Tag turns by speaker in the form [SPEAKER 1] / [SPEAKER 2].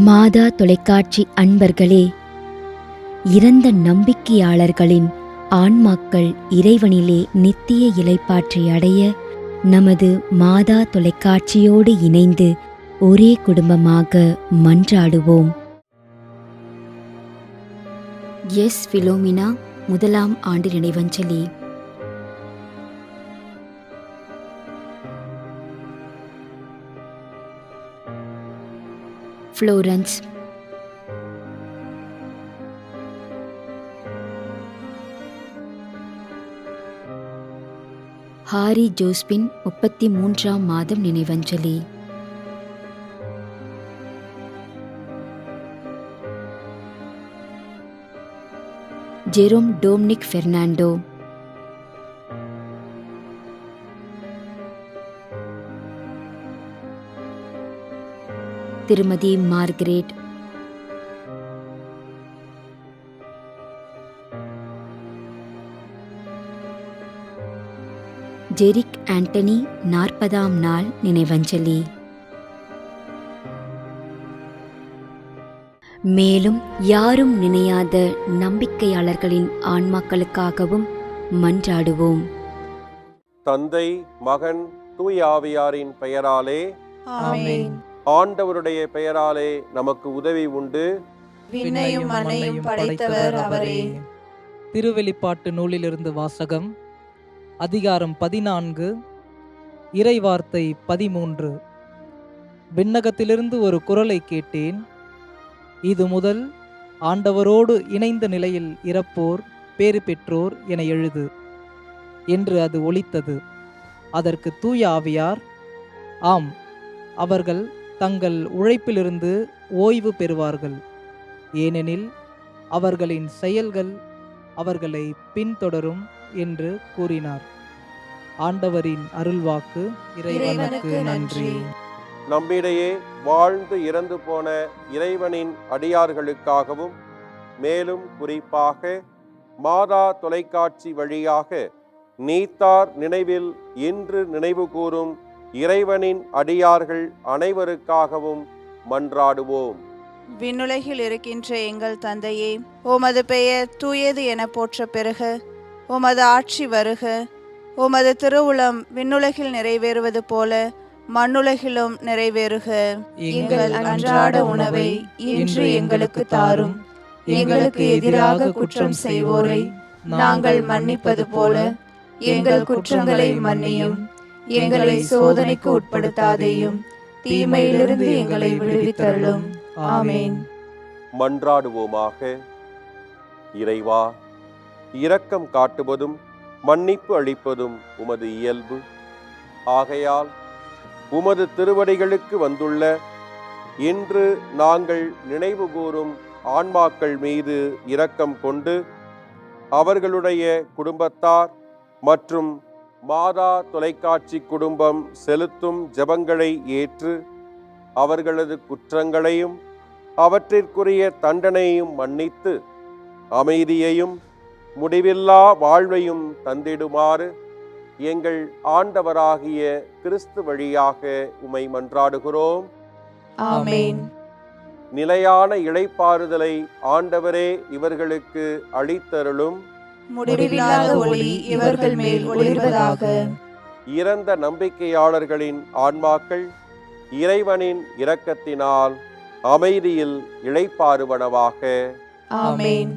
[SPEAKER 1] மாதா தொலைக்காட்சி அன்பர்களே, இறந்த நம்பிக்கையாளர்களின் ஆன்மாக்கள் இறைவனிலே நித்திய இளைப்பாற்றி அடைய நமது மாதா தொலைக்காட்சியோடு இணைந்து ஒரே குடும்பமாக மன்றாடுவோம். எஸ் பிலோமினா முதலாம் ஆண்டு நினைவஞ்சலி. புளோரன்ஸ். ஹாரி ஜோஸ்பின் 33ஆம் மாதம் நினைவஞ்சலி. Jerome Dominic Fernando. திருமதி மார்கரெட். ஜெரிக் ஆண்டனி 40ஆம் நாள் நினைவஞ்சலி. மேலும் யாரும் நினையாத நம்பிக்கையாளர்களின் ஆன்மாக்களுக்காகவும் மன்றாடுவோம்.
[SPEAKER 2] தந்தை, மகன், தூய ஆவியாரின் பெயராலே
[SPEAKER 3] ஆமென்.
[SPEAKER 2] ஆண்டவருடைய பெயராலே நமக்கு உதவி உண்டு.
[SPEAKER 3] விண்ணையும் மண்ணையும் படைத்தவர் அவரே.
[SPEAKER 4] திருவெளிப்பாட்டு நூலிலிருந்து வாசகம். அதிகாரம் 14, இறைவார்த்தை 13. விண்ணகத்திலிருந்து ஒரு குரலை கேட்டேன். இது முதல் ஆண்டவரோடு இணைந்த நிலையில் இறப்போர் பேறு பெற்றோர் என எழுது என்று அது ஒலித்தது. அதற்கு தூய ஆவியார், ஆம், அவர்கள் தங்கள் உழைப்பிலிருந்து ஓய்வு பெறுவார்கள், ஏனெனில் அவர்களின் செயல்கள் அவர்களை பின்தொடரும் என்று கூறினார். ஆண்டவரின் அருள்வாக்கு. இறைவனுக்கு நன்றி.
[SPEAKER 2] நம்மிடையே வாழ்ந்து இறந்து போன இறைவனின் அடியார்களுக்காகவும் மேலும் குறிப்பாக மாதா தொலைக்காட்சி வழியாக நீத்தார் நினைவில் இன்று நினைவு கூறும் இறைவனின் அடியார்கள் அனைவருக்காகவும் மன்றாடுவோம்.
[SPEAKER 3] விண்ணுலகில் இருக்கின்ற எங்கள் தந்தையே, உமது பெயர் தூயது என போற்ற பெறுக. உமது ஆட்சி வருக. உமது திருவுளம் விண்ணுலகில் நிறைவேறுவது போல மண்ணுலகிலும் நிறைவேறுக. எங்கள் அன்றாட உணவை இன்று எங்களுக்கு தாரும். எங்களுக்கு எதிராக குற்றம் செய்வோரை நாங்கள் மன்னிப்பது போல எங்கள் குற்றங்களை மன்னியும். எங்களை சோதனைக்கு உட்படுத்தாதேயும், தீமையிலிருந்து எங்களை விடுவித்தருளும். ஆமென்.
[SPEAKER 2] மன்றாடுவோமாக. இறைவா, இரக்கம் காட்டுவதும் மன்னிப்பு அளிப்பதும் உமது இயல்பு. ஆகையால் உமது திருவடிகளுக்கு வந்துள்ள இன்று நாங்கள் நினைவு கூறும் ஆன்மாக்கள் மீது இரக்கம் கொண்டு அவர்களுடைய குடும்பத்தார் மற்றும் மாதா தொலைக்காட்சி குடும்பம் செலுத்தும் ஜெபங்களை ஏற்று அவர்களது குற்றங்களையும் அவற்றிற்குரிய தண்டனையும் மன்னித்து அமைதியையும் முடிவில்லா வாழ்வையும் தந்திடுமாறு எங்கள் ஆண்டவராகிய கிறிஸ்து வழியாக உம்மை மன்றாடுகிறோம்.
[SPEAKER 3] ஆமென்.
[SPEAKER 2] நிலையான இளைப்பாறுதலை ஆண்டவரே இவர்களுக்கு அளித்தருளும்.
[SPEAKER 3] முடிவில்லாத ஒளி இவர்கள் மேல் ஒளிர்வதாக.
[SPEAKER 2] இறந்த நம்பிக்கையாளர்களின் ஆன்மாக்கள் இறைவனின் இரக்கத்தினால் அமைதியில் இளைப்பாறுவனவாக.
[SPEAKER 3] ஆமென்.